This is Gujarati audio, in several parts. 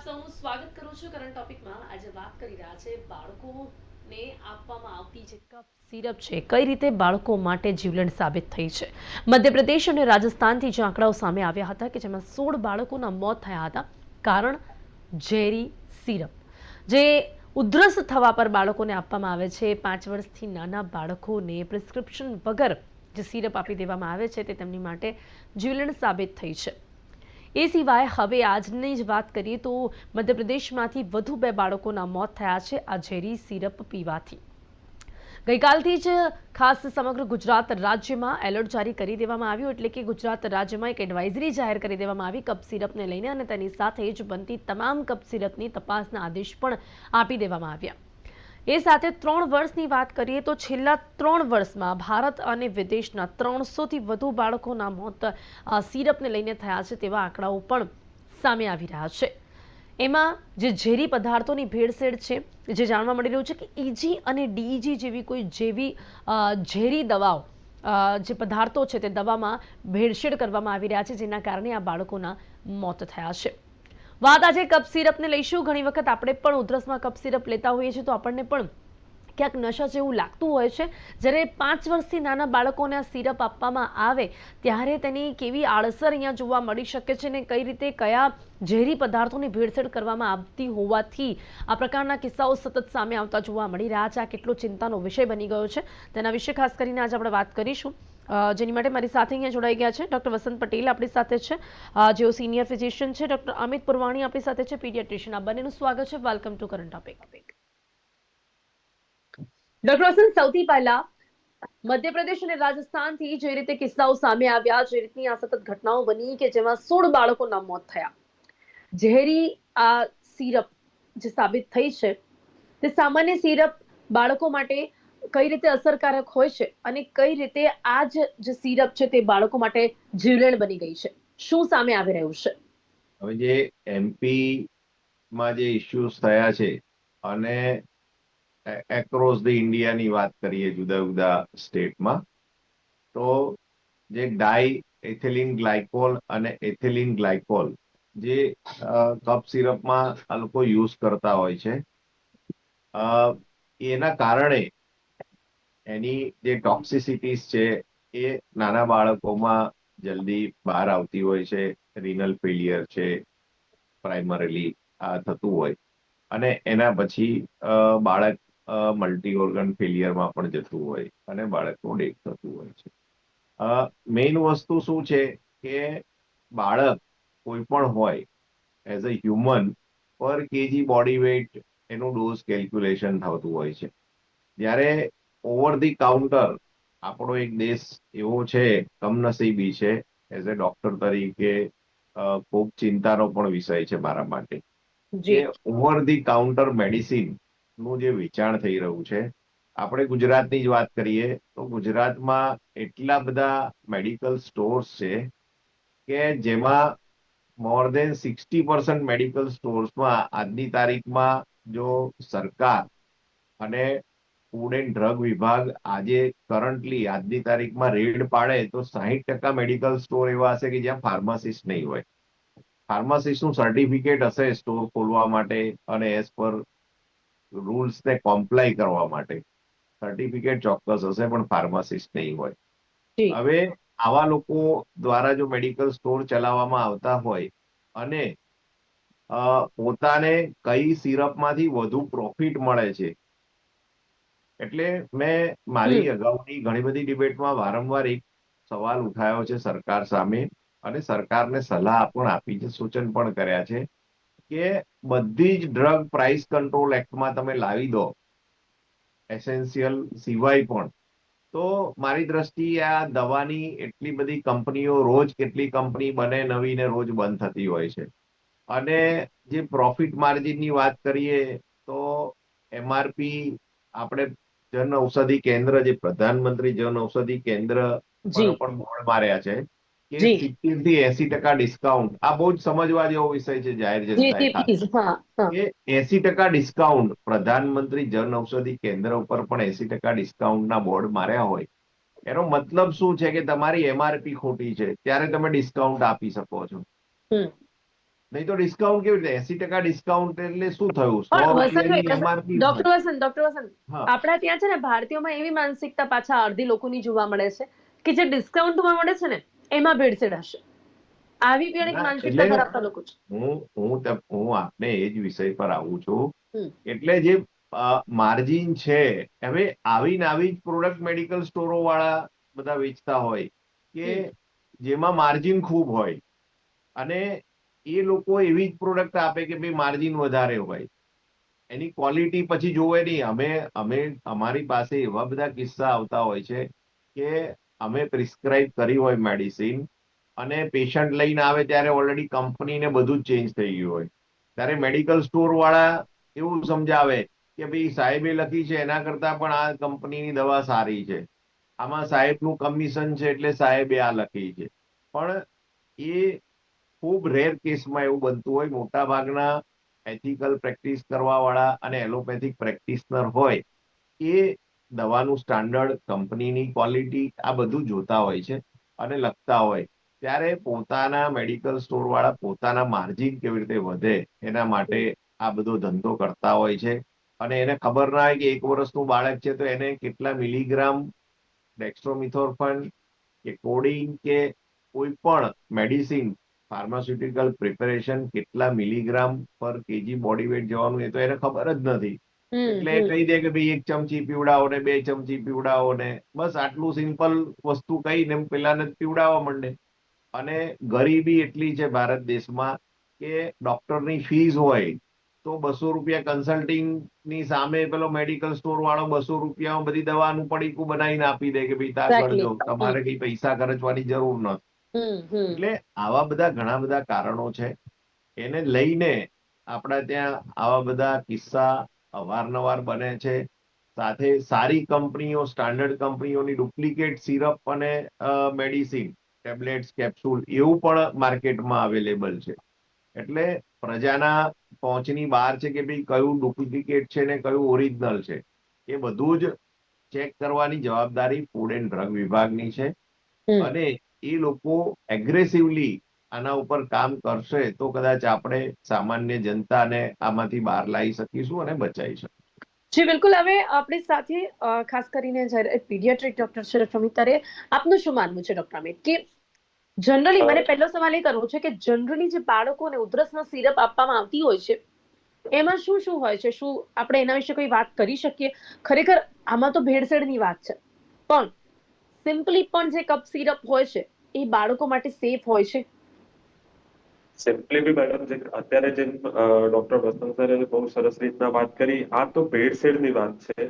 સૌનું સ્વાગત કરું છું કરંટ ટોપિકમાં. આજે વાત કરી રહ્યા છે બાળકોને આપવામાં આવતી જે કફ સિરપ છે કઈ રીતે બાળકો માટે જીવલેણ સાબિત થઈ છે. મધ્યપ્રદેશ અને રાજસ્થાનથી જે આંકડાઓ સામે આવ્યા હતા કે જેમાં 16 બાળકોના મોત થયા હતા. કારણ ઝેરી સિરપ, જે ઉધરસ થવા પર બાળકોને આપવામાં આવે છે. 5 વર્ષથી નાના બાળકોને પ્રિસ્ક્રિપ્શન વગર જે સિરપ આપી દેવામાં આવે છે તે તેમની માટે જીવલેણ સાબિત થઈ છે. એ સિવાય હવે આજની જ વાત કરીએ તો મધ્યપ્રદેશમાંથી વધુ 2 બાળકોના મોત થયા છે આ ઝેરી સિરપ પીવાથી. ગઈકાલથી જ ખાસ સમગ્ર ગુજરાત રાજ્યમાં એલર્ટ જારી કરી દેવામાં આવ્યું, એટલે કે ગુજરાત રાજ્યમાં એક એડવાઇઝરી જાહેર કરી દેવામાં આવી કફ સિરપને લઈને, અને તેની સાથે જ બનતી તમામ કફ સિરપની તપાસના આદેશ પણ આપી દેવામાં આવ્યા. એ સાથે 3 વર્ષની વાત કરીએ તો છેલ્લા 3 વર્ષમાં ભારત અને વિદેશના 300થી વધુ બાળકોના મોત સિરપને લઈને થયા છે તેવા આંકડાઓ પણ સામે આવી રહ્યા છે. એમાં જે ઝેરી પદાર્થોની ભેળસેળ છે, જે જાણવા મળી રહ્યું છે કે ઇજી અને ડીઈજી જેવી કોઈ ઝેરી દવાઓ, જે પદાર્થો છે તે દવામાં ભેળસેળ કરવામાં આવી રહ્યા છે, જેના કારણે આ બાળકોના મોત થયા છે. વાત આજે કફ સિરપને લઈશું. ઘણી વખત આપણે પણ ઉધરસમાં કફ સિરપ લેતા હોઈએ છીએ તો આપણને પણ ક્યાંક નશા જેવું લાગતું હોય છે. જ્યારે 5 વર્ષથી નાના બાળકોને આ સિરપ આપવામાં આવે ત્યારે તેની કેવી આડઅસર અહીંયા જોવા મળી શકે છે, ને કઈ રીતે કયા ઝેરી પદાર્થોની ભેળસેળ કરવામાં આવતી હોવાથી આ પ્રકારના કિસ્સાઓ સતત સામે આવતા જોવા મળી રહ્યા છે. આ કેટલો ચિંતાનો વિષય બની ગયો છે તેના વિશે ખાસ કરીને આજે આપણે વાત કરીશું, જેની માટે મારી સાથે અહીંયા જોડાઈ ગયા છે ડોક્ટર વસંત પટેલ આપણી સાથે છે, જેઓ સિનિયર ફિઝિશિયન છે. ડોક્ટર અમિત પુરવાણી આપણી સાથે છે, પીડિયાટ્રિશિયન. આ બંનેનું સ્વાગત છે. Welcome to current topic. Doctor Vasant, સૌથી પહેલા મધ્યપ્રદેશ અને રાજસ્થાનથી જે રીતે કિસ્સાઓ સામે આવ્યા, જે રીતની આ સતત ઘટનાઓ બની કે જેમાં 16 બાળકોના મોત થયા, ઝેરી આ સિરપ જે સાબિત થઈ છે તે સામાન્ય સિરપ બાળકો માટે કઈ રીતે અસરકારક હોય છે અને કઈ રીતે આ જે સિરપ છે તે બાળકો માટે જીવલેણ બની ગઈ છે, શું સામે આવી રહ્યું છે? હવે જે એમપી માં જે ઇશ્યુઝ થયા છે અને એક્રોસ ધ ઇન્ડિયાની વાત કરીએ જુદા જુદા સ્ટેટમાં, તો જે ડાઈ એથિલિન ગ્લાયકોલ અને એથિલિન ગ્લાયકોલ જે કફ સિરપમાં આ લોકો યુઝ કરતા હોય છે, એના કારણે એની જે ટોક્સિસિટીઝ છે એ નાના બાળકોમાં જલ્દી બહાર આવતી હોય છે. રિનલ ફેલિયર છે પ્રાઇમરીલી આ થતું હોય, અને એના પછી બાળક મલ્ટી ઓર્ગન ફેલિયરમાં પણ જતું હોય અને બાળકનું ડેથ થતું હોય છે. મેઇન વસ્તુ શું છે કે બાળક કોઈ પણ હોય, એઝ અ હ્યુમન પર કેજી બોડી વેઇટ એનું ડોઝ કેલ્ક્યુલેશન થતું હોય છે. જ્યારે ઓવર ધી કાઉન્ટર આપણો એક દેશ એવો છે, કમનસીબી છે, એઝ અ ડોક્ટર તરીકે ખૂબ ચિંતાનો પણ વિષય છે મારા માટે, કે જી ઓવર ધી કાઉન્ટર મેડિસિન નું જે વેચાણ થઈ રહ્યું છે. આપણે ગુજરાતની જ વાત કરીએ તો ગુજરાતમાં એટલા બધા મેડિકલ સ્ટોર્સ છે કે જેમાં મોર દેન 60% મેડિકલ સ્ટોર્સમાં આજની તારીખમાં જો સરકાર અને ફૂડ એન્ડ ડ્રગ વિભાગ આજે કરન્ટલી આજની તારીખમાં રેડ પાડે તો 60% મેડિકલ સ્ટોર એવા હશે કે જ્યાં ફાર્માસિસ્ટ નહીં હોય. ફાર્માસિસ્ટનું સર્ટિફિકેટ હશે સ્ટોર ખોલવા માટે અને એઝ પર રૂલ્સને કોમ્પ્લાય કરવા માટે સર્ટિફિકેટ ચોક્કસ હશે, પણ ફાર્માસિસ્ટ નહીં હોય. જી હવે આવા લોકો દ્વારા જો મેડિકલ સ્ટોર ચલાવવામાં આવતા હોય અને પોતાને કઈ સિરપમાંથી વધુ પ્રોફિટ મળે છે, એટલે મેં મારી અગાઉની ઘણી બધી ડિબેટમાં વારંવાર એક સવાલ ઉઠાવ્યો છે સરકાર સામે, અને સરકારને સલાહ પણ આપી છે, સૂચન પણ કર્યા છે કે બધી જ ડ્રગ પ્રાઇસ કંટ્રોલ એક્ટમાં તમે લાવી દો, એસેન્શિયલ સિવાય પણ. તો મારી દ્રષ્ટિએ આ દવાની એટલી બધી કંપનીઓ, રોજ કેટલી કંપની બને નવી ને રોજ બંધ થતી હોય છે. અને જે પ્રોફિટ માર્જિનની વાત કરીએ તો એમઆરપી આપણે જન ઔષધિ કેન્દ્ર, જે પ્રધાનમંત્રી જન ઔષધિ કેન્દ્ર પર જી પણ બોર્ડ માર્યા છે કે જી 70 થી 80% ડિસ્કાઉન્ટ. આ બહુ જ સમજવા જેવો વિષય છે જાહેર જી જનતાએ જી ખાસ, પ્લીઝ. હા હા. કે 80% ડિસ્કાઉન્ટ પ્રધાનમંત્રી જન ઔષધિ કેન્દ્ર ઉપર પણ 80% ડિસ્કાઉન્ટના બોર્ડ માર્યા હોય, એનો મતલબ શું છે કે તમારી એમઆરપી ખોટી છે ત્યારે તમે ડિસ્કાઉન્ટ આપી શકો છો. હમ નહીં તો ડિસ્કાઉન્ટ કેવી રીતે? 80% ડિસ્કાઉન્ટ એટલે શું થયું? સો પણ રૂપિયાની વસંતભાઈ એમઆરપી હોય. ડોક્ટર વસંત હા, આપણા ત્યાં છે ને ભારતીયોમાં એવી માનસિકતા પાછા અડધી લોકોની જોવા મળે છે કે જે ડિસ્કાઉન્ટમાં મળે છે ને એમાં ભેળસેળ હશે. આવી પણ એક ના એટલે માનસિકતા ધરાવતા લોકો છે. હું આપને એ જ વિષય પર આવું છું. હમ એટલે જે માર્જિન છે, હવે આવી ને આવી જ પ્રોડક્ટ મેડિકલ સ્ટોરો વાળા બધા વેચતા હોય કે હમ જેમાં માર્જિન ખૂબ હોય, અને એ લોકો એવી જ પ્રોડક્ટ આપે કે ભાઈ માર્જિન વધારે હોય, એની ક્વોલિટી પછી જોવે નહીં. અમે અમારી પાસે એવા બધા કિસ્સા આવતા હોય છે કે અમે પ્રિસ્ક્રાઇબ કરી હોય મેડિસિન, અને પેશન્ટ લઈને આવે ત્યારે ઓલરેડી કંપનીને બધું જ ચેન્જ થઈ ગયું હોય. ત્યારે મેડિકલ સ્ટોર વાળા એવું સમજાવે કે ભાઈ સાહેબે લખી છે એના કરતા પણ આ કંપનીની દવા સારી છે, આમાં સાહેબનું કમિશન છે એટલે સાહેબે આ લખી છે. પણ એ ખૂબ રેર કેસમાં એવું બનતું હોય. મોટા ભાગના એથિકલ પ્રેક્ટિસ કરવા વાળા અને એલોપેથિક પ્રેક્ટિશનર હોય એ દવાનું સ્ટાન્ડર્ડ, કંપનીની ક્વોલિટી આ બધું જોતા હોય છે અને લખતા હોય. ત્યારે પોતાના મેડિકલ સ્ટોર વાળા પોતાના માર્જિન કેવી રીતે વધે એના માટે આ બધો ધંધો કરતા હોય છે. અને એને ખબર ના હોય કે 1 વર્ષનું બાળક છે તો એને કેટલા મિલીગ્રામ ડેક્સ્ટ્રોમિથોર્ફન કે કોડિંગ કે કોઈ પણ મેડિસિન, ફાર્માસ્યુટિકલ પ્રિપેરેશન કેટલા મિલીગ્રામ પર કેજી બોડી વેટ જવાનું, એ તો એને ખબર જ નથી. હમ એટલે હમ કહી દે કે ભાઈ 1 ચમચી પીવડાવો ને 2 ચમચી પીવડાવો ને બસ આટલું સિમ્પલ વસ્તુ કહીને પેલાને પીવડાવવા માંડે. અને ગરીબી એટલી છે ભારત દેશમાં કે ડોક્ટરની ફીસ હોય તો 200 રૂપિયા કન્સલ્ટિંગ ની સામે પેલો મેડિકલ સ્ટોર વાળો 200 રૂપિયામાં બધી દવાનું પડીકું બનાવીને આપી દે કે ભાઈ તા એક્ઝેક્ટલી. ગળજો, તમારે કઈ પૈસા ખર્ચવાની જરૂર નથી. હમ એટલે આવા બધા ઘણા બધા કારણો છે. એને લઈને આપણા ત્યાં આવા બધા કિસ્સા અવારનવાર બને છે. સાથે સારી કંપનીઓ, સ્ટાન્ડર્ડ કંપનીઓની ડુપ્લિકેટ સિરપ અને મેડિસિન, ટેબ્લેટ્સ, કેપ્સ્યુલ એવું પણ માર્કેટમાં અવેલેબલ છે. એટલે પ્રજાના પહોંચની બહાર છે કે ભાઈ કયું ડુપ્લિકેટ છે ને કયું ઓરિજિનલ છે. એ બધું જ ચેક કરવાની જવાબદારી ફૂડ એન્ડ ડ્રગ વિભાગની છે. હમ અને એ લોકો એગ્રેસિવલી આના ઉપર કામ કરશે તો કદાચ આપણે સામાન્ય જનતાને આમાંથી બહાર લાવી શકીશું અને બચાવી શકીશું. જી બિલકુલ. હવે આપણી સાથે ખાસ કરીને જ્યારે પીડિયાટ્રિક ડોક્ટર છે ડોક્ટર અમિત તારે, આપનું શું માનવું છે ડોક્ટર અમિત કે જનરલી મને પહેલો સવાલ એ કરવો છે કે જનરલી જે બાળકોને ઉધરસનો સિરપ આપવામાં આવતી હોય છે એમાં શું શું હોય છે? શું આપણે એના વિશે કોઈ વાત કરી શકીએ? ખરેખર આમાં તો ભેળસેળની વાત છે, પણ સિમ્પલી પણ જે કપ સિરપ હોય છે એ બાળકો માટે સેફ હોય છે? સિમ્પલી બી મેડમ, જે અત્યારે જેમ ડોક્ટર વસંત સરે બહુ સરસ રીતના વાત કરી, આ તો ભેળસેળની વાત છે.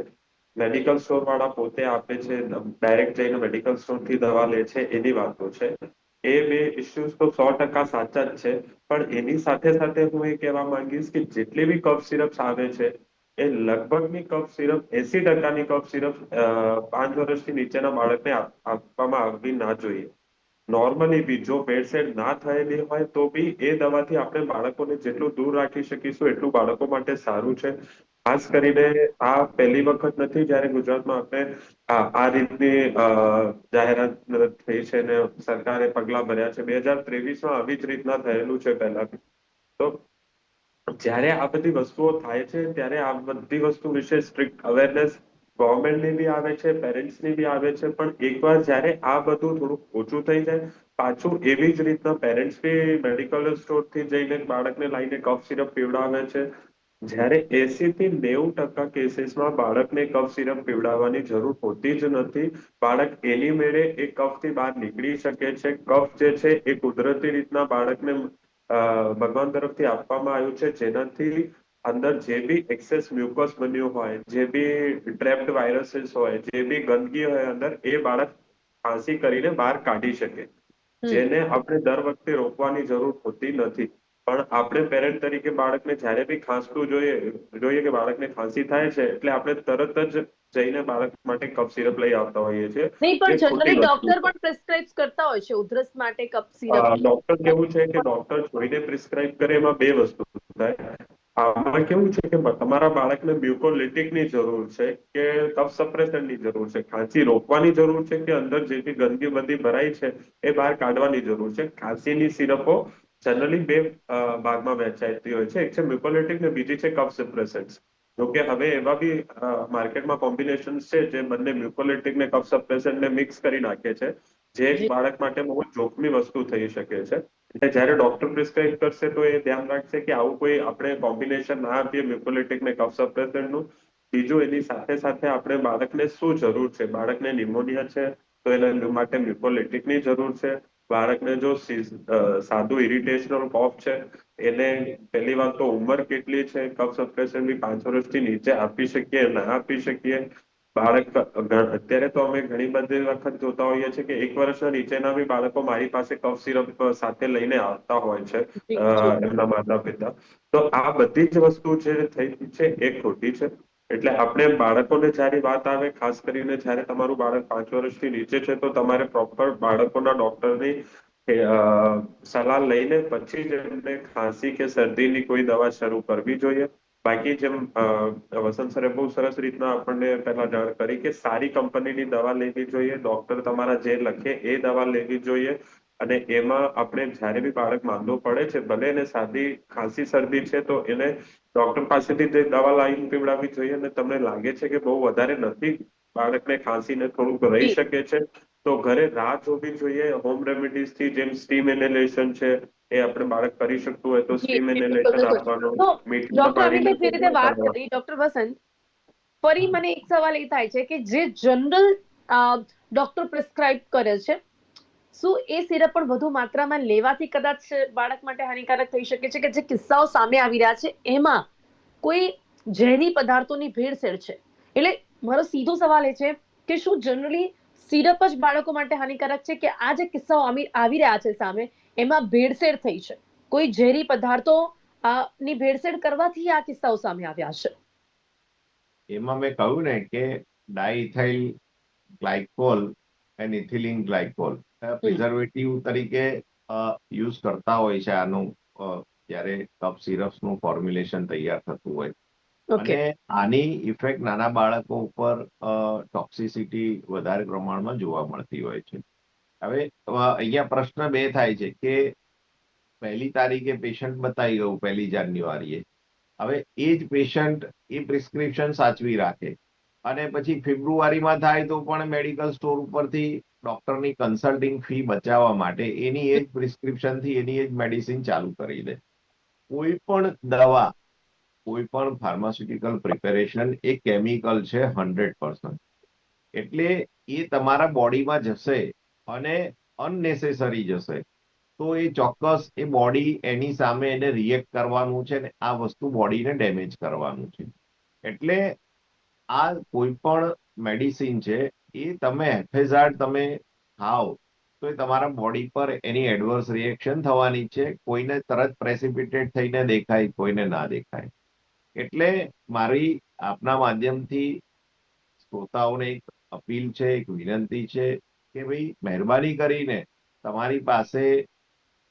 મેડિકલ સ્ટોર વાળા પોતે આપે છે, ડાયરેક્ટ જઈને મેડિકલ સ્ટોર થી દવા લે છે, એની વાતો છે. એ બે ઇસ્યુઝ તો 100% સાચા જ છે. પણ એની સાથે સાથે હું એ કહેવા માંગીશ કે જેટલી બી કફ સિરપ્સ આવે છે એ લગભગની કફ સિરપ, 80%ની કફ સિરપ 5 વર્ષથી નીચેના બાળકને આપવામાં આવવી ના જોઈએ. નોર્મલી બી જો ભેળસેળ ના થયેલી હોય તો બી એ દવાથી આપણે બાળકોને જેટલું દૂર રાખી શકીશું એટલું બાળકો માટે સારું છે. ખાસ કરીને આ પહેલી વખત નથી જ્યારે ગુજરાતમાં આપણે આ રીતની જાહેરાત થઈ છે ને સરકારે પગલા ભર્યા છે. 2023માં આવી જ રીતના થયેલું છે પહેલા. તો જ્યારે આ બધી વસ્તુઓ થાય છે ત્યારે આ બધી વસ્તુ વિશે સ્ટ્રિક્ટ અવેરનેસ ગવર્મેન્ટની બી આવે છે, પેરેન્ટ્સની બી આવે છે. પણ એકવાર જ્યારે આ બધું થોડુંક ઓછું થઈ જાય, પાછું એવી જ રીતના પેરેન્ટ્સ બી મેડિકલ સ્ટોર થી જઈને બાળકને લાવીને કફ સિરપ પીવડાવે છે. જ્યારે 80% થી 90% કેસીસમાં બાળકને કફ સિરપ પીવડાવવાની જરૂર હોતી જ નથી. બાળક એની મેળે એ કફ થી બહાર નીકળી શકે છે. કફ જે છે એ કુદરતી રીતના બાળકને ભગવાન તરફથી આપવામાં આવ્યું છે, જેનાથી અંદર જે બી એક્સેસ મ્યુકસ બન્યું હોય, જે બી ટ્રેપ્ડ વાયરસીસ હોય, જે બી ગંદકી હોય અંદર, એ બાળક ખાંસી કરીને બહાર કાઢી શકે. હમ જેને આપણે દર વખતે રોકવાની જરૂર હોતી નથી. પણ આપણે પેરેન્ટ તરીકે બાળકને જ્યારે બી ખાંસતું જોઈએ કે બાળકને ખાંસી થાય છે, એટલે આપણે તરત જ જઈને બાળક માટે કફ સિરપ લઈ આવતા હોઈએ છીએ. નહીં, પણ જે ખોટી જનરલી વસ્તુ ડોક્ટર છે. પણ પ્રિસ્ક્રાઇબ કરતા હોય છે ઉધરસ માટે કપ સિરપ. ડોક્ટર કેવું છે કે ડોક્ટર જોઈને પ્રિસ્ક્રાઇબ કરે, એમાં બે વસ્તુ થાય. આમાં કેવું છે કે તમારા બાળકને મ્યુકોલિટિકની જરૂર છે કે કફ સપ્રેશનની જરૂર છે, ખાંસી રોકવાની જરૂર છે કે અંદર જે બી ગંદકી બધી ભરાઈ છે એ બહાર કાઢવાની જરૂર છે. ખાંસીની સિરપો જનરલી બે ભાગમાં વહેંચાતી હોય છે. એક છે મ્યુકોલિટિક ને બીજી છે કફ સપ્રેસન્ટ્સ. જોકે હવે એવા બી માર્કેટમાં કોમ્બિનેશન્સ છે જે બંને મ્યુકોલિટિક ને કફ સપ્રેસન્ટ ને મિક્સ કરી નાખે છે, જે એક જી બાળક માટે બહુ જ જોખમી વસ્તુ થઈ શકે છે. એટલે જ્યારે ડોક્ટર પ્રિસ્ક્રાઇબ કરશે તો એ ધ્યાન રાખશે કે આવું કોઈ આપણે કોમ્બિનેશન ના આપીએ મ્યુકોલિટિક ને કફ સપ્રેસન્ટનું. બીજું, એની સાથે સાથે આપણે બાળકને શું જરૂર છે. બાળકને નિમોનિયા છે તો એના માટે મ્યુકોલિટિકની જરૂર છે. બાળકને જો સાદું ઇરિટેશનલ કોફ છે, એને પહેલી વાત તો ઉંમર કેટલી છે, કફ સપ્રેશન બી 5 વર્ષથી નીચે આપી શકીએ ના આપી શકીએ. બાળક અત્યારે તો અમે ઘણી બધી વખત જોતા હોઈએ છીએ કે 1 વર્ષના નીચેના બી બાળકો મારી પાસે કફ સિરપ સાથે લઈને આવતા હોય છે, જી જી એમના માતા પિતા. તો આ બધી જ વસ્તુ જે થઈ છે એ ખોટી છે. એટલે આપણે બાળકોને જ્યારે વાત આવે, ખાસ કરીને જ્યારે તમારું બાળક 5 વર્ષથી નીચે છે, તો તમારે પ્રોપર બાળકોના ડોક્ટરની સલાહ લઈને પછી જ એમને ખાંસી કે શરદીની કોઈ દવા શરૂ કરવી જોઈએ. બાકી જેમ વસંત સરે બહુ સરસ રીતના આપણને પહેલા જાણ કરી કે સારી કંપનીની દવા લેવી જોઈએ, ડોક્ટર તમારા જે લખે એ દવા લેવી જોઈએ. અને એમાં આપણે જ્યારે બી બાળક માંદો પડે છે, ભલે એને સાદી ખાંસી શરદી છે, તો એને ડોક્ટર પાસેથી તે દવા લાવીને પીવડાવવી જોઈએ. અને તમને લાગે છે કે બહુ વધારે નથી, બાળકને ખાંસીને થોડુંક રહી જી શકે છે, તો ઘરે રાહ જોવી જોઈએ. હોમ રેમેડીઝ થી જેમ સ્ટીમ ઇનહેલેશન છે એ આપણે બાળક કરી શકતું હોય તો જી સ્ટીમ જી બિલકુલ ઇનહેલેશન બિલકુલ. આપવાનું, તો મીઠું ડોક્ટર પાણીને અમિતભાઈ જે રીતે ઘોળવા વાત કરવા. કરી ડોક્ટર વસંત, ફરી મને એક સવાલ એ થાય છે કે જે જનરલ ડોક્ટર પ્રિસ્ક્રાઇબ કરે છે, શું એ સિરપ પણ વધુ માત્રામાં લેવાથી કદાચ બાળક માટે હાનિકારક થઈ શકે છે? કે જે કિસ્સાઓ સામે આવી રહ્યા છે એમાં કોઈ ઝેરી પદાર્થોની ભેળસેળ છે, એટલે મારો સીધો સવાલ એ છે કે શું જનરલી સિરપ જ બાળકો માટે હાનિકારક છે, કે આ જે કિસ્સાઓ આવી રહ્યા છે સામે, એમાં ભેળસેળ થઈ છે, કોઈ ઝેરી પદાર્થો ની ભેળસેળ કરવાથી આ કિસ્સાઓ સામે આવ્યા છે? એમાં મેં કહ્યું ને કે ડાઇથાઇલ ગ્લાયકોલ અને ઇથિલિન ગ્લાયકોલ પ્રિઝર્વેટિવ તરીકે યુઝ કરતા હોય છે આનું, જ્યારે કફ સિરપ્સનું ફોર્મ્યુલેશન તૈયાર થતું હોય. ઓકે. અને આની ઇફેક્ટ નાના બાળકો ઉપર ટોક્સિસિટી વધારે પ્રમાણમાં જોવા મળતી હોય છે. હવે અહીંયા પ્રશ્ન બે થાય છે કે 1લી તારીખે પેશન્ટ બતાવી ગયું, 1લી જાન્યુઆરીએ. હવે એ જ પેશન્ટ એ પ્રિસ્ક્રિપ્શન સાચવી રાખે અને પછી ફેબ્રુઆરીમાં થાય તો પણ મેડિકલ સ્ટોર ઉપરથી ડોક્ટરની કન્સલ્ટિંગ ફી બચાવવા માટે એની એ જ પ્રિસ્ક્રિપ્શનથી એની એ જ મેડિસિન ચાલુ કરી દે. કોઈ પણ દવા, કોઈ પણ ફાર્માસ્યુટિકલ પ્રિપેરેશન એ કેમિકલ છે 100%. એટલે એ તમારા બોડીમાં જશે અને અનનેસેસરી જશે તો એ ચોક્કસ એ બોડી એની સામે એને રિએક્ટ કરવાનું છે ને આ વસ્તુ બોડીને ડેમેજ કરવાનું છે. એટલે આ કોઈ પણ મેડિસિન છે એ તમે હેફેઝાર્ડ તમે ખાઓ તો એ તમારા બોડી પર એની એડવર્સ રિએક્શન થવાની છે. કોઈને તરત પ્રેસિપિટેટ થઈને દેખાય, કોઈને ના દેખાય. એટલે મારી આપના માધ્યમથી શ્રોતાઓને એક અપીલ છે, એક વિનંતી છે કે ભાઈ મહેરબાની કરીને તમારી પાસે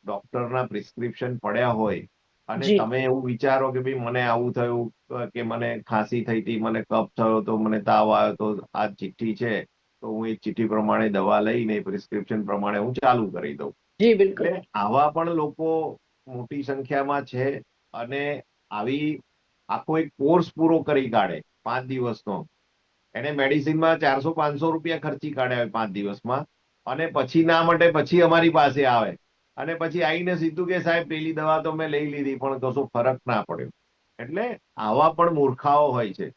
ડોક્ટરના પ્રિસ્ક્રિપ્શન પડ્યા હોય અને જી તમે એવું વિચારો કે ભાઈ મને આવું થયું, કે મને ખાંસી થઈ હતી, મને કફ થયો તો, મને તાવ આવ્યો તો, આ ચિઠ્ઠી છે તો હું એ ચિઠ્ઠી પ્રમાણે દવા લઈને પ્રિસ્ક્રિપ્શન પ્રમાણે હું ચાલુ કરી દઉં. જી બિલકુલ. એટલે આવા પણ લોકો મોટી સંખ્યામાં છે અને આવી આખો એક કોર્સ પૂરો કરી કાઢે 5 દિવસનો. એને મેડિસિનમાં 400-500 રૂપિયા ખર્ચી કાઢ્યા હોય 5 દિવસમાં અને પછી ના માટે પછી અમારી પાસે આવે અને પછી આવીને સીધું કે સાહેબ પેલી દવા તો મેં લઈ લીધી પણ કશો ફરક ના પડ્યો. એટલે આવા પણ મૂર્ખાઓ હોય છે.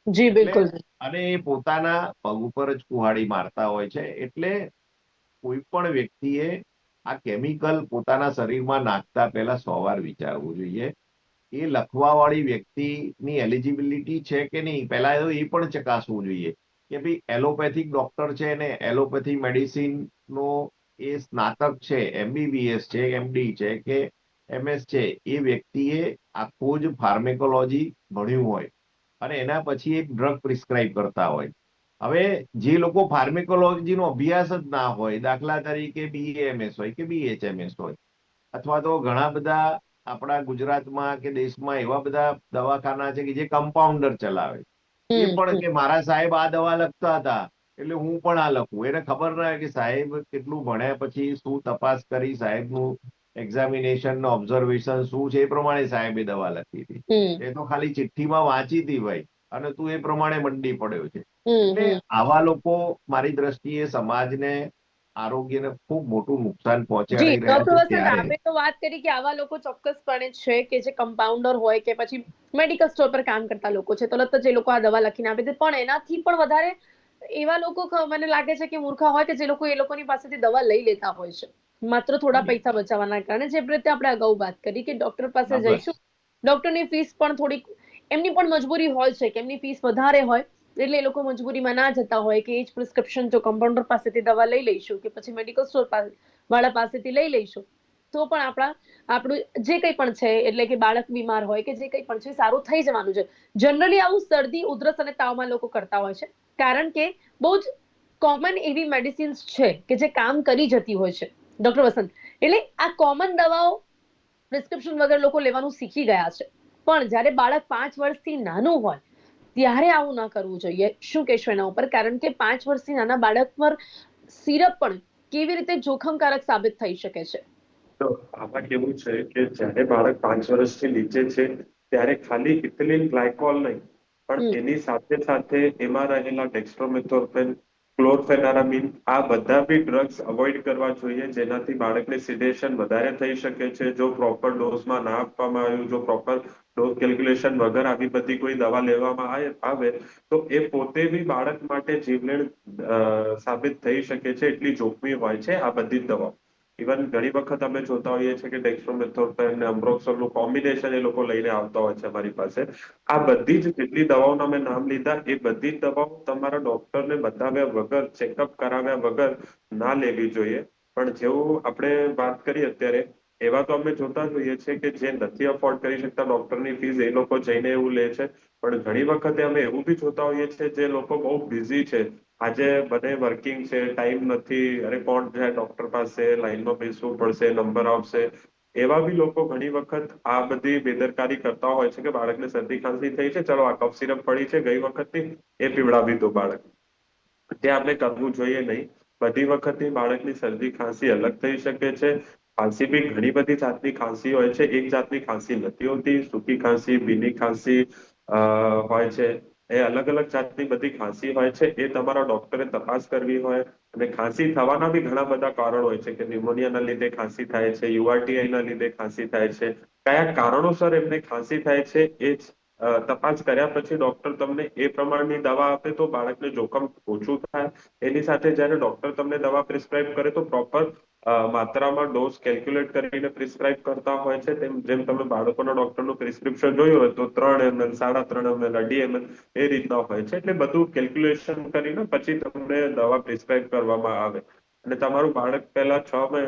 જી એટલે બિલકુલ. અને એ પોતાના પગ ઉપર જ કુહાડી મારતા હોય છે. એટલે કોઈ પણ વ્યક્તિએ આ કેમિકલ પોતાના શરીરમાં નાખતા પહેલા 100 વાર વિચારવું જોઈએ. એ લખવાવાળી વ્યક્તિની એલિજિબિલિટી છે કે નહીં પહેલા એ પણ ચકાસવું જોઈએ કે ભાઈ એલોપેથિક ડોક્ટર છે ને એલોપેથી મેડિસિનનો એ સ્નાતક છે, MBBS છે, MD છે કે MS છે, એ વ્યક્તિએ આખું જ ફાર્મેકોલોજી ભણ્યું હોય અને એના પછી એક ડ્રગ પ્રિસ્ક્રાઇબ કરતા હોય. હવે જે લોકો ફાર્મેકોલોજીનો અભ્યાસ જ ના હોય, દાખલા તરીકે BAMS હોય કે BHMS હોય, અથવા તો ઘણા બધા આપણા ગુજરાતમાં કે દેશમાં એવા બધા દવાખાના છે કે જે કમ્પાઉન્ડર ચલાવે. એ પણ કે મારા સાહેબ આ દવા લખતા હતા એટલે હું પણ આ લખું. એને ખબર ના હોય કે સાહેબ કેટલું ભણ્યા પછી શું તપાસ કરી સાહેબનું એક્ઝામિનેશન ઓબ્ઝર્વેશન શું છે એ પ્રમાણે સાહેબે દવા લખી હતી. એ તો ખાલી ચિઠ્ઠીમાં વાંચી હતી ભાઈ, અને તું એ પ્રમાણે મંડી પડ્યો છે. એટલે આવા લોકો મારી દ્રષ્ટિએ સમાજને, આરોગ્યને ખૂબ મોટું નુકસાન જી પહોંચાડી રહ્યા ડોક્ટર છે. વસંત, ત્યારે આપણે તો વાત કરી કે આવા લોકો ચોક્કસપણે છે કે જે કમ્પાઉન્ડર હોય કે પછી મેડિકલ સ્ટોર પર કામ કરતા લોકો છે, તરત જ એ લોકો આ દવા લખીને આપે છે. પણ એનાથી પણ વધારે એવા લોકો મને લાગે છે કે મૂર્ખા હોય કે જે લોકો એ લોકોની પાસેથી દવા લઈ લેતા હોય છે માત્ર થોડા પૈસા બચાવવાના કારણે. જે રીતે આપણે અગાઉ વાત કરી કે ડોક્ટર પાસે બસ જઈશું, ડોક્ટરની ફીસ પણ થોડીક, એમની પણ મજબૂરી હોય છે કે એમની ફીસ વધારે હોય એટલે એ લોકો મજબૂરીમાં ના જતા હોય કે એ જ પ્રિસ્ક્રિપ્શન જો કમ્પાઉન્ડર પાસેથી દવા લઈ લઈશું કે પછી મેડિકલ સ્ટોર વાળા પાસેથી લઈ લઈશું તો પણ આપણું જે કંઈ પણ છે, એટલે કે બાળક બીમાર હોય કે જે કંઈ પણ છે, સારું થઈ જવાનું છે. જનરલી આવું શરદી, ઉધરસ અને તાવમાં લોકો કરતા હોય છે કારણ કે બહુ જ કોમન એવી મેડિસિન્સ છે કે જે કામ કરી જતી હોય છે ડોક્ટર વસંત. એટલે આ કોમન દવાઓ પ્રિસ્ક્રિપ્શન વગર લોકો લેવાનું શીખી ગયા છે. પણ જ્યારે બાળક 5 વર્ષથી નાનું હોય ત્યારે આવું ના કરવું જોઈએ. શું કહેશો એના ઉપર? કારણ કે 5 વર્ષથી નાના બાળક પર સિરપ પણ કેવી રીતે જોખમકારક સાબિત થઈ શકે છે? તો આમાં કેવું છે કે જ્યારે બાળક 5 વર્ષથી નીચે છે ત્યારે ખાલી ઇથિલિન ગ્લાયકોલ નહીં, પણ એની સાથે સાથે એમાં રહેલા ડેક્સ્ટ્રોમેથોર્ફેન, ક્લોરફેનારામીન, આ બધા બી ડ્રગ્સ અવોઇડ કરવા જોઈએ, જેનાથી બાળકને સિડેશન વધારે થઈ શકે છે. જો પ્રોપર ડોઝમાં ના આપવામાં આવ્યું, જો પ્રોપર ડોઝ કેલ્ક્યુલેશન વગર આવી બધી કોઈ દવા લેવામાં આવે તો એ પોતે બી બાળક માટે જીવલેણ સાબિત થઈ શકે છે. એટલી જોખમી હોય છે આ બધી જ દવાઓ. ઇવન ઘણી વખત અમે જોતા હોઈએ છીએ કે ડેક્સ્ટ્રોમેથોર્ફેન અને અમ્બ્રોક્સોલનું કોમ્બિનેશન એ લોકો લઈને આવતા હોય છે અમારી પાસે. આ બધી જ જેટલી દવાઓના મેં નામ લીધા એ બધી જ દવાઓ તમારા ડોક્ટરને બતાવ્યા વગર, ચેકઅપ કરાવ્યા વગર ના લેવી જોઈએ. પણ જેવું આપણે વાત કરી અત્યારે, એવા તો અમે જોતા જોઈએ છે કે જે નથી અફોર્ડ કરી શકતા ડોક્ટરની ફીસ, એ લોકો જઈને એવું લે છે. પણ ઘણી વખતે અમે એવું બી જોતા હોઈએ છીએ જે લોકો બહુ બિઝી છે, આજે બધે વર્કિંગ છે, ટાઈમ નથી, અરે કોણ જાય ડોક્ટર પાસે, લાઈનમાં બેસવું પડશે, નંબર આવશે. એવા બી લોકો ઘણી વખત આ બધી બેદરકારી કરતા હોય છે કે બાળકને શરદી ખાંસી થઈ છે, ચલો આ કફ સિરપ પડી છે ગઈ વખતની, એ પીવડાવી દો બાળક. તે આપણે કરવું જોઈએ નહીં. બધી વખતની બાળકની શરદી ખાંસી અલગ થઈ શકે છે. ખાંસી બી ઘણી બધી જાતની ખાંસી હોય છે. એક જાતની ખાંસી નથી હોતી. સૂકી ખાંસી, ભીની ખાંસી હોય છે. એ અલગ અલગ જાતની બધી ખાંસી હોય છે. એ તમારા ડોક્ટરે તપાસ કરવી હોય. અને ખાંસી થવાના બી ઘણા બધા કારણો હોય છે કે ન્યુમોનિયાના લીધે ખાંસી થાય છે, યુઆરટીઆઈના લીધે ખાંસી થાય છે. કયા કારણોસર એમને ખાંસી થાય છે એ જ તપાસ કર્યા પછી ડોક્ટર તમને એ પ્રમાણની દવા આપે તો બાળકને જોખમ ઓછું થાય. એની સાથે જ્યારે ડોક્ટર તમને દવા પ્રિસ્ક્રાઇબ કરે તો પ્રોપર માત્રામાં ડોઝ કેલ્ક્યુલેટ કરીને પ્રિસ્ક્રાઇબ કરતા હોય છે. જેમ તમે બાળકોના ડોક્ટરનું પ્રિસ્ક્રિપ્શન જોયું હોય તો 3 ml, 3.5 ml, 2.5 ml એ રીતના હોય છે. એટલે બધું કેલ્ક્યુલેશન કરીને પછી તમને દવા પ્રિસ્ક્રાઇબ કરવામાં આવે. અને તમારું બાળક પહેલા 6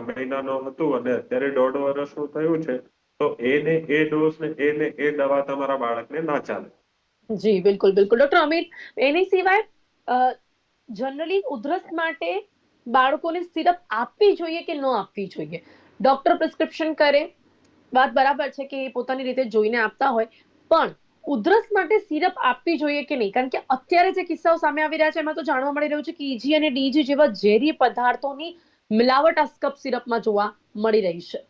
મહિનાનું હતું અને અત્યારે 1.5 વર્ષનું થયું છે, તો એને એ ડોઝ ને એને એ દવા તમારા બાળકને ના ચાલે. જી બિલકુલ બિલકુલ. ડોક્ટર અમિત, એની સિવાય જનરલી ઉધરસ માટે બાળકોને સિરપ આપવી જોઈએ કે ન આપવી જોઈએ? ડોક્ટર પ્રિસ્ક્રિપ્શન કરે, વાત બરાબર છે કે એ પોતાની રીતે જોઈને આપતા હોય, પણ ઉધરસ માટે સિરપ આપવી જોઈએ કે નહીં? કારણ કે અત્યારે જે કિસ્સાઓ સામે આવી રહ્યા છે એમાં તો જાણવા મળી રહ્યું છે કે ઈજી અને ડીજી જેવા ઝેરી પદાર્થોની મિલાવટ આ કફ સિરપમાં જોવા મળી રહી છે.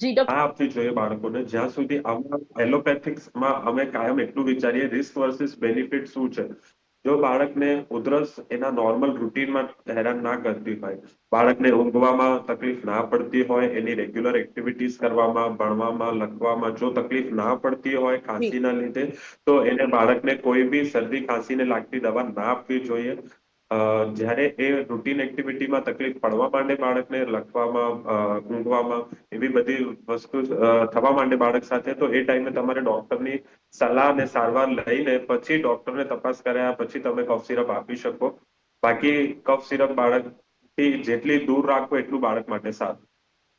જી આ ડોક્ટર. આપવી જોઈએ બાળકોને. જ્યાં સુધી આમાં એલોપેથિક્સમાં અમે કાયમ એટલું વિચારીએ રિસ્ક વર્સિસ બેનિફિટ શું છે. જો બાળકને ઉધરસ એના નોર્મલ રૂટીનમાં હેરાન ના કરતી હોય, બાળકને ઊંઘવામાં તકલીફ ના પડતી હોય, એની રેગ્યુલર એક્ટિવિટીઝ કરવામાં, ભણવામાં, લખવામાં જો તકલીફ ના પડતી હોય જી ખાંસીના લીધે, તો એને બાળકને કોઈ બી શરદી ખાંસીને લાગતી દવા ના આપવી જોઈએ. જ્યારે એ રૂટીન એક્ટિવિટીમાં તકલીફ પડવા માંડે બાળકને, લખવામાં, ઊંઘવામાં, એવી બધી વસ્તુ થવા માંડે બાળક સાથે, તો એ ટાઈમે તમારે ડોક્ટરની સલાહ અને સારવાર લઈને પછી ડોક્ટરને તપાસ કર્યા પછી તમે કફ સિરપ આપી શકો. બાકી કફ સિરપ બાળકથી જેટલી દૂર રાખો એટલું બાળક માટે સારું.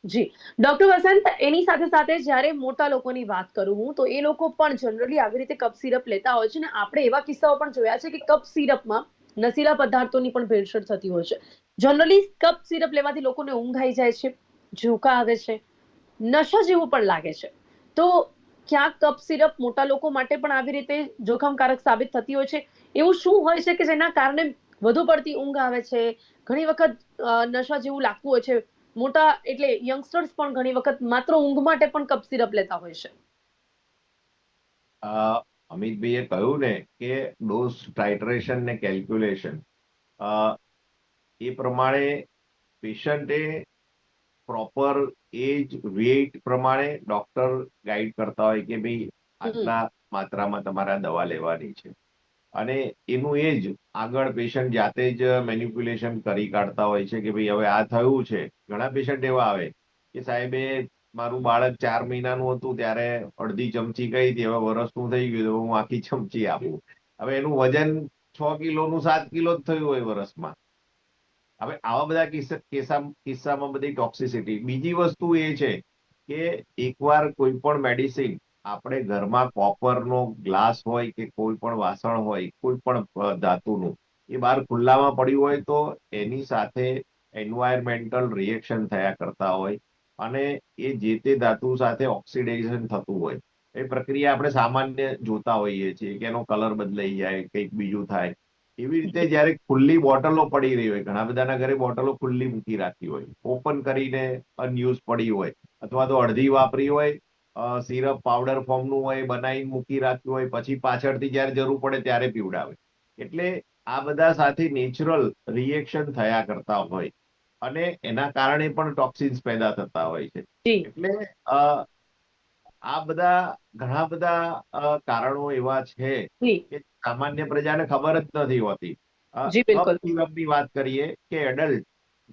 જી ડોક્ટર વસંત, એની સાથે સાથે જ્યારે મોટા લોકોની વાત કરું હું, તો એ લોકો પણ જનરલી આવી રીતે કફ સિરપ લેતા હોય છે. ને આપણે એવા કિસ્સાઓ પણ જોયા છે કે કફ સિરપમાં નશીલા પદાર્થોની પણ ભેળસેળ થતી હોય છે. જનરલી કફ સિરપ લેવાથી લોકોને ઊંઘ આવી જાય છે, ઝોકા આવે છે, નશા જેવું પણ લાગે છે. તો ક્યાંક કફ સિરપ મોટા લોકો માટે પણ આવી રીતે જોખમકારક સાબિત થતી હોય છે. એવું શું હોય છે કે જેના કારણે વધુ પડતી ઊંઘ આવે છે, ઘણી વખત નશા જેવું લાગતું હોય છે. મોટા એટલે યંગસ્ટર્સ પણ ઘણી વખત માત્ર ઊંઘ માટે પણ કપ સિરપ લેતા હોય છે. અ, અમિતભાઈએ કહ્યું ને કે ડોઝ ટાઇટ્રેશન ને કેલ્ક્યુલેશન, એ પ્રમાણે પેશન્ટે પ્રોપર એજ વેઇટ પ્રમાણે ડોક્ટર ગાઈડ કરતા હોય કે ભાઈ હમ. આટલા માત્રામાં તમારા દવા લેવાની છે, અને એનું એજ આગળ પેશન્ટ જાતે જ મેન્યુપ્યુલેશન કરી કાઢતા હોય છે કે ભાઈ હવે આ થયું છે. ઘણા પેશન્ટ એવા આવે કે સાહેબે મારું બાળક 4 મહિનાનું હતું ત્યારે અડધી ચમચી ગઈ હતી, હવે વર્ષનું થઈ ગયું તો હું આખી ચમચી આપું. હવે એનું વજન 6 કિલોનું 7 કિલો જ થયું હોય વર્ષમાં. હવે આવા બધા કિસ્સામાં બધી ટોક્સિસિટી. બીજી વસ્તુ એ છે કે એકવાર કોઈ પણ મેડિસિન આપણે ઘરમાં કોપરનો ગ્લાસ હોય કે કોઈ પણ વાસણ હોય, કોઈ પણ ધાતુનું, એ બહાર ખુલ્લામાં પડ્યું હોય તો એની સાથે એન્વાયરમેન્ટલ રિએક્શન થયા કરતા હોય, અને એ જે તે ધાતુ સાથે ઓક્સિડેશન થતું હોય. એ પ્રક્રિયા આપણે સામાન્ય જોતા હોઈએ છીએ કે એનો કલર બદલાઈ જાય, કંઈક બીજું થાય. એવી રીતે જયારે ખુલ્લી બોટલો પડી રહી હોય, ઘણા બધાના ઘરે બોટલો ખુલ્લી મૂકી રાખી હોય, ઓપન કરીને અનયુઝ પડી હોય, અથવા તો અડધી વાપરી હોય, સિરપ પાવડર ફોર્મનું હોય, બનાવીને મૂકી રાખ્યું હોય, પછી પાછળથી જયારે જરૂર પડે ત્યારે પીવડાવે. એટલે આ બધા સાથે નેચરલ રિએક્શન થયા કરતા હોય, અને એના કારણે પણ ટોક્સિન્સ પેદા થતા હોય છે. જી એટલે આ બધા ઘણા બધા કારણો એવા છે જી કે સામાન્ય પ્રજાને ખબર જ નથી હોતી. જી કફ બિલકુલ. સિરપની વાત કરીએ કે એડલ્ટ,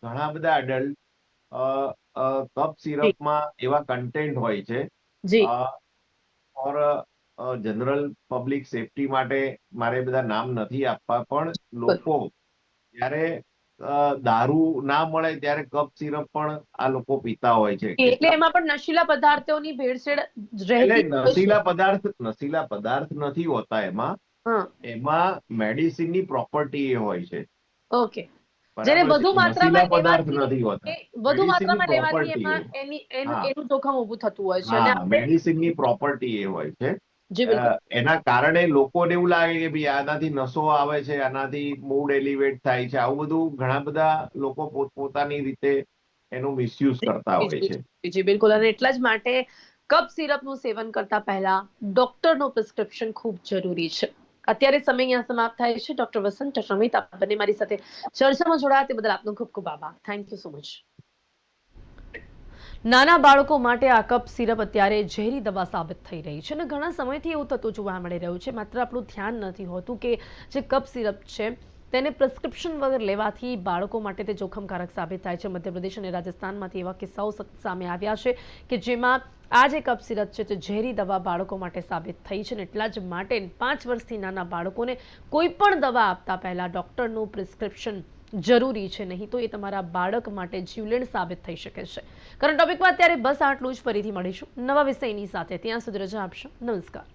ઘણા બધા એડલ્ટ કફ જી સિરપમાં એવા કન્ટેન્ટ હોય છે, G for general public safety માટે મારે બધા નામ નથી આપવા, પણ બિલકુલ. લોકો જ્યારે દારૂ ના મળે ત્યારે કફ સિરપ પણ આ લોકો પીતા હોય છે. એટલે કેટલા એમાં પણ નશીલા પદાર્થોની ભેળસેળ એટલે રહેતી હોય છે. નશીલા પદાર્થ નથી હોતા એમાં. હા. એમાં મેડિસિનની પ્રોપર્ટી એ હોય છે. ઓકે. જેને બરાબર છે, વધુ નશીલા માત્રામાં પદાર્થ લેવાથી નથી હોતા. એ વધુ મેડિસિનની માત્રામાં લેવાથી પ્રોપર્ટી એમાં એ, એનું હા એનું જોખમ ઊભું થતું હોય છે, અને હા, આપણે મેડિસિનની પ્રોપર્ટી એ હોય છે. જી બિલકુલ. એના કારણે લોકોને એવું લાગે કે ભાઈ આનાથી નશો આવે છે, આનાથી મૂડ એલિવેટ થાય છે. આવું બધું ઘણા બધા લોકો પોતપોતાની રીતે એનો મિસયુઝ કરતા જી, હોય જી, છે. જી, જી, બિલકુલ. અને એટલા જ માટે કફ સિરપનું સેવન કરતા પહેલા ડોક્ટરનું પ્રિસ્ક્રિપ્શન ખૂબ જરૂરી છે. અત્યારે સમય અહીંયા સમાપ્ત થાય છે. ડોક્ટર વસંત, ડોક્ટર અમિત, આપ બંને મારી સાથે ચર્ચામાં જોડાયા તે બદલ આપનો ખૂબ ખૂબ આભાર. Thank you so much. નાના બાળકો માટે આ કપ સિરપ અત્યારે ઝેરી દવા સાબિત થઈ રહી છે, અને ઘણા સમયથી એવું થતું જોવા મળી રહ્યું છે. માત્ર આપણું ધ્યાન નથી હોતું કે જે કપ સિરપ છે તેને પ્રિસ્ક્રિપ્શન વગર લેવાથી બાળકો માટે તે જોખમકારક સાબિત થાય છે. મધ્યપ્રદેશ અને રાજસ્થાનમાંથી એવા કિસ્સાઓ સામે આવ્યા છે કે જેમાં આ જે કપ સિરપ છે તે ઝેરી દવા બાળકો માટે સાબિત થઈ છે, અને એટલા જ માટે 5 વર્ષથી નાના બાળકોને કોઈ પણ દવા આપતા પહેલા ડોક્ટરનું પ્રિસ્ક્રિપ્શન જરૂરી છે, નહીં તો એ તમારા બાળક માટે જીવલેણ સાબિત થઈ શકે છે. કરંટ ટોપિકમાં અત્યારે બસ આટલું જ. ફરીથી મળીશું નવા વિષયની સાથે. ત્યાં સુધી રજા આપશો. નમસ્કાર.